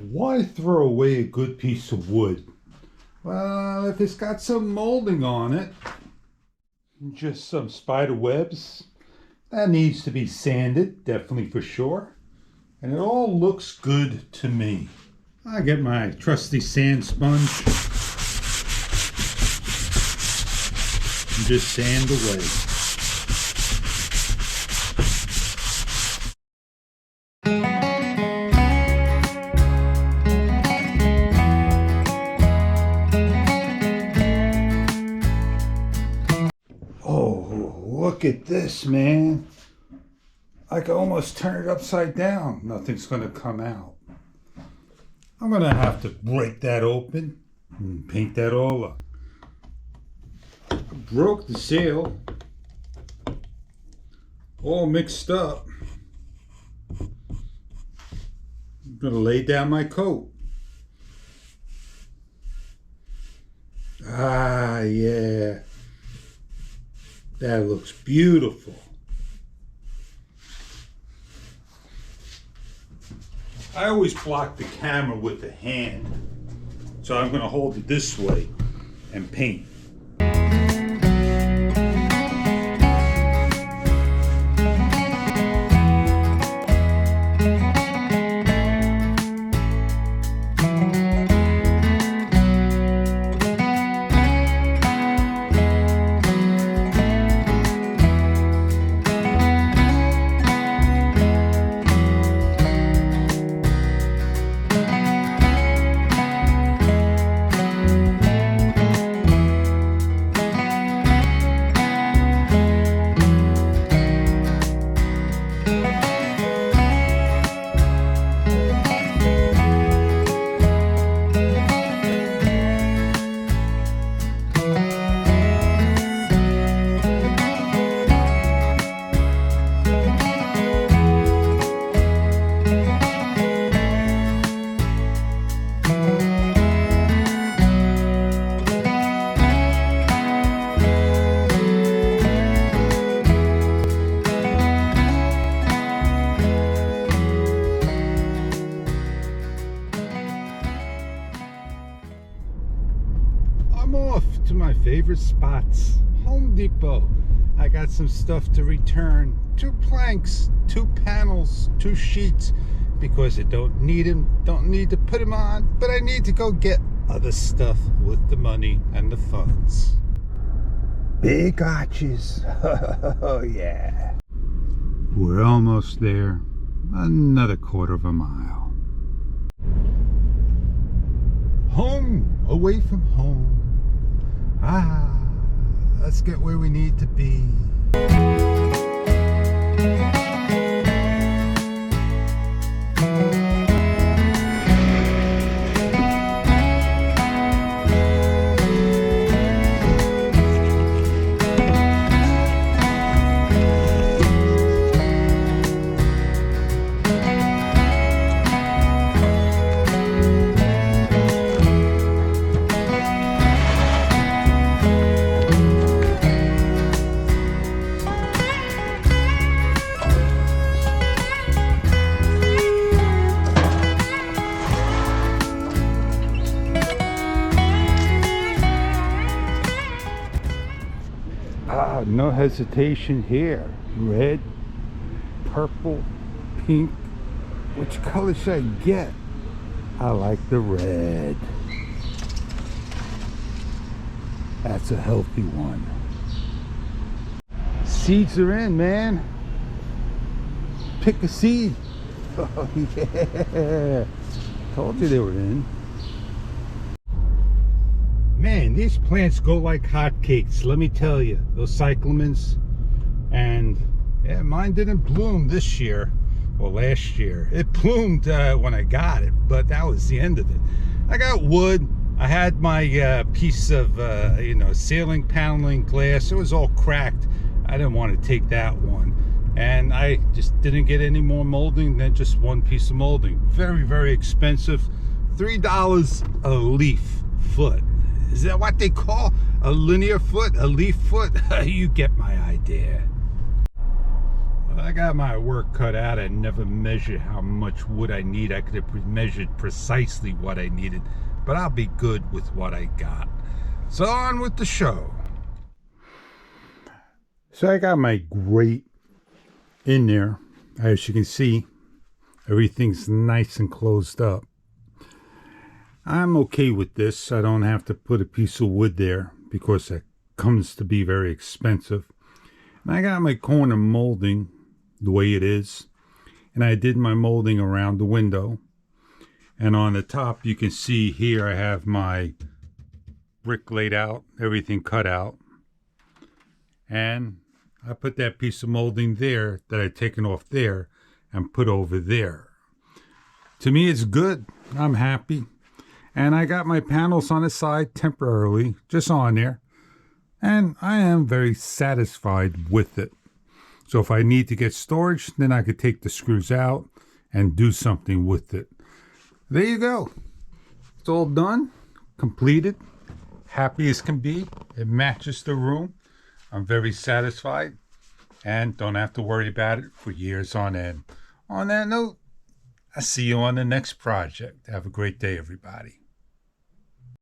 Why throw away a good piece of wood? Well, if it's got some molding on it, just some spider webs, that needs to be sanded, definitely for sure. And it all looks good to me. I get my trusty sand sponge and just sand away. Look at this, man. I can almost turn it upside down. Nothing's going to come out. I'm going to have to break that open and paint that all up. I broke the sail. All mixed up. I'm going to lay down my coat. Ah, yeah. That looks beautiful. I always block the camera with the hand, so I'm going to hold it this way and paint. I'm off to my favorite spots. Home Depot. I got some stuff to return. 2 planks, 2 panels, 2 sheets, because I don't need them, don't need to put them on, but I need to go get other stuff with the money and the funds. Big arches. Oh yeah. We're almost there. Another 1/4 mile. Home, away from home. Ah, let's get where we need to be. No hesitation here. Red, purple, pink. Which color should I get? I like the red. That's a healthy one. Seeds are in, man. Pick a seed. Oh yeah. Told you they were in. Man, these plants go like hotcakes, let me tell you. Those cyclamens. And yeah, mine didn't bloom this year or last year. It bloomed when I got it, but that was the end of it. I got wood. I had my piece of ceiling paneling glass. It was all cracked. I didn't want to take that one, and I just didn't get any more molding than just one piece of molding. Very, very expensive. $3 a leaf foot. Is that what they call a linear foot, a leaf foot? You get my idea. I got my work cut out. I never measured how much wood I need. I could have measured precisely what I needed, but I'll be good with what I got. So on with the show. So I got my grate in there. As you can see, everything's nice and closed up. I'm okay with this. I don't have to put a piece of wood there because it comes to be very expensive. And I got my corner molding the way it is. And I did my molding around the window. And on the top, you can see here I have my brick laid out, everything cut out. And I put that piece of molding there that I'd taken off there and put over there. To me, it's good. I'm happy. And I got my panels on the side temporarily, just on there. And I am very satisfied with it. So if I need to get storage, then I could take the screws out and do something with it. There you go. It's all done, completed, happy as can be. It matches the room. I'm very satisfied and don't have to worry about it for years on end. On that note, I'll see you on the next project. Have a great day, everybody.